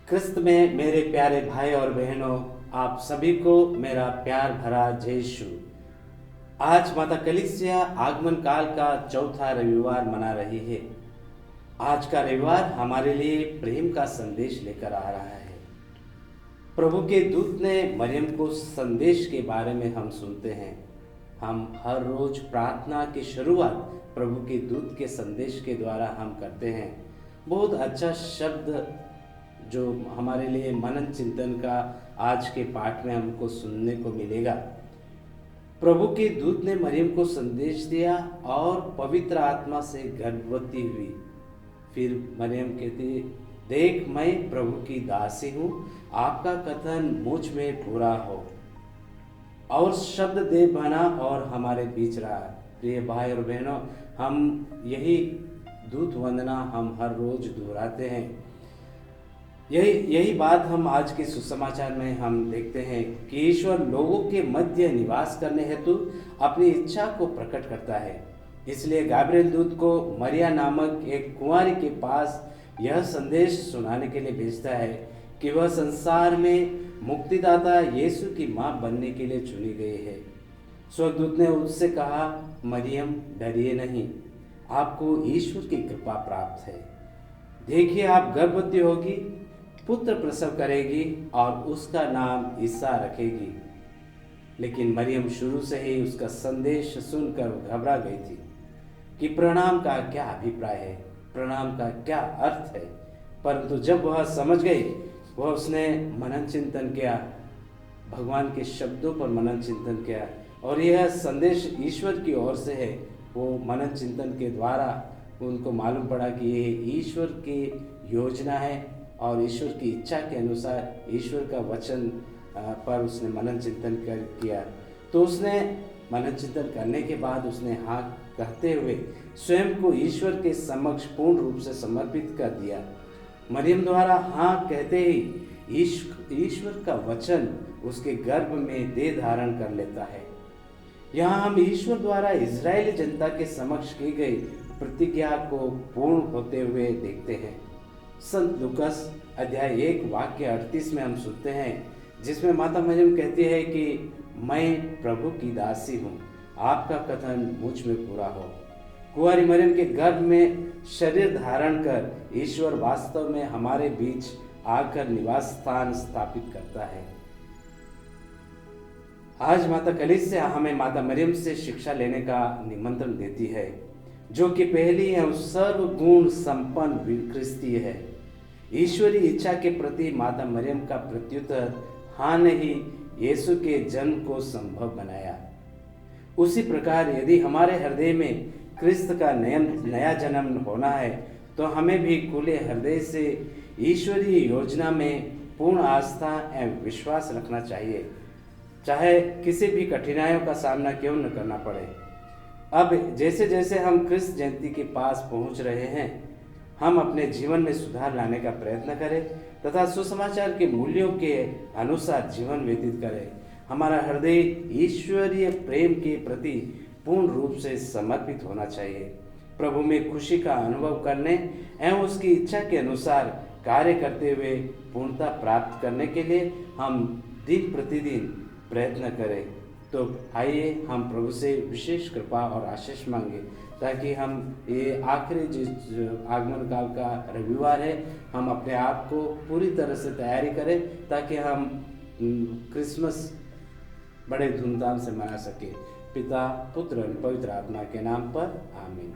क्रिस्त में मेरे प्यारे भाई और बहनों, आप सभी को मेरा प्यार भरा जय यीशु। आज माता कलीसिया आगमन काल का चौथा रविवार मना रही है। आज का रविवार हमारे लिए प्रेम का संदेश लेकर आ रहा है। प्रभु के दूत ने मरियम को संदेश के बारे में हम सुनते हैं। हम हर रोज प्रार्थना की शुरुआत प्रभु के दूत के संदेश के द्वारा हम करते हैं। बहुत अच्छा शब्द जो हमारे लिए मनन चिंतन का आज के पाठ में हमको सुनने को मिलेगा। प्रभु के दूत ने मरियम को संदेश दिया और पवित्र आत्मा से गर्भवती हुई। फिर मरियम कहती, देख मैं प्रभु की दासी हूँ, आपका कथन मुझ में पूरा हो। और शब्द देह बना और हमारे बीच रहा। प्रिय भाई और बहनों, हम यही दूत वंदना हम हर रोज दोहराते हैं। यही बात हम आज के सुसमाचार में हम देखते हैं कि ईश्वर लोगों के मध्य निवास करने हेतु अपनी इच्छा को प्रकट करता है। इसलिए गाब्रिएल दूत को मरिया नामक एक कुंवारी के पास यह संदेश सुनाने के लिए भेजता है कि वह संसार में मुक्तिदाता यीशु की मां बनने के लिए चुनी गई है। स्वर्गदूत ने उससे कहा, मरियम डरिए नहीं, आपको ईश्वर की कृपा प्राप्त है। देखिए, आप गर्भवती होगी, पुत्र प्रसव करेगी और उसका नाम ईसा रखेगी। लेकिन मरियम शुरू से ही उसका संदेश सुनकर घबरा गई थी कि प्रणाम का क्या अभिप्राय है, प्रणाम का क्या अर्थ है। परंतु जब वह समझ गई, वह उसने मनन चिंतन किया, भगवान के शब्दों पर मनन चिंतन किया और यह संदेश ईश्वर की ओर से है। वो मनन चिंतन के द्वारा उनको मालूम पड़ा कि यह ईश्वर की योजना है और ईश्वर की इच्छा के अनुसार ईश्वर का वचन पर उसने मनन चिंतन किया। तो उसने मनन चिंतन करने के बाद उसने हाँ कहते हुए स्वयं को ईश्वर के समक्ष पूर्ण रूप से समर्पित कर दिया। मरियम द्वारा हाँ कहते ही ईश्वर का वचन उसके गर्भ में देह धारण कर लेता है। यहाँ हम ईश्वर द्वारा इजरायली जनता के समक्ष की गई प्रतिज्ञा को पूर्ण होते हुए देखते हैं। संत लूकास अध्याय 1 वाक्य 38 में हम सुनते हैं, जिसमें माता मरियम कहती है कि मैं प्रभु की दासी हूँ, आपका कथन मुझ में पूरा हो। कुंवारी मरियम के गर्भ में शरीर धारण कर ईश्वर वास्तव में हमारे बीच आकर निवास स्थान स्थापित करता है। आज माता कलीसिया हमें माता मरियम से शिक्षा लेने का निमंत्रण देती है, जो कि पहली एवं सर्वगुण संपन्न क्रिस्तीय है। ईश्वरीय इच्छा के प्रति माता मरियम का प्रत्युत्तर हाँ ने ही यीशु के जन्म को संभव बनाया। उसी प्रकार यदि हमारे हृदय में क्रिस्त का नया जन्म होना है, तो हमें भी खुले हृदय से ईश्वरीय योजना में पूर्ण आस्था एवं विश्वास रखना चाहिए, चाहे किसी भी कठिनाइयों का सामना क्यों न करना पड़े। अब जैसे जैसे हम क्रिस्त जयंती के पास पहुंच रहे हैं, हम अपने जीवन में सुधार लाने का प्रयत्न करें तथा सुसमाचार के मूल्यों के अनुसार जीवन व्यतीत करें। हमारा हृदय ईश्वरीय प्रेम के प्रति पूर्ण रूप से समर्पित होना चाहिए। प्रभु में खुशी का अनुभव करने एवं उसकी इच्छा के अनुसार कार्य करते हुए पूर्णता प्राप्त करने के लिए हम दिन प्रतिदिन प्रयत्न करें। तो आइए हम प्रभु से विशेष कृपा और आशीष मांगे, ताकि हम ये आखिरी जो आगमन काल का रविवार है, हम अपने आप को पूरी तरह से तैयारी करें, ताकि हम क्रिसमस बड़े धूमधाम से मना सकें। पिता, पुत्र और पवित्र आत्मा के नाम पर आमीन।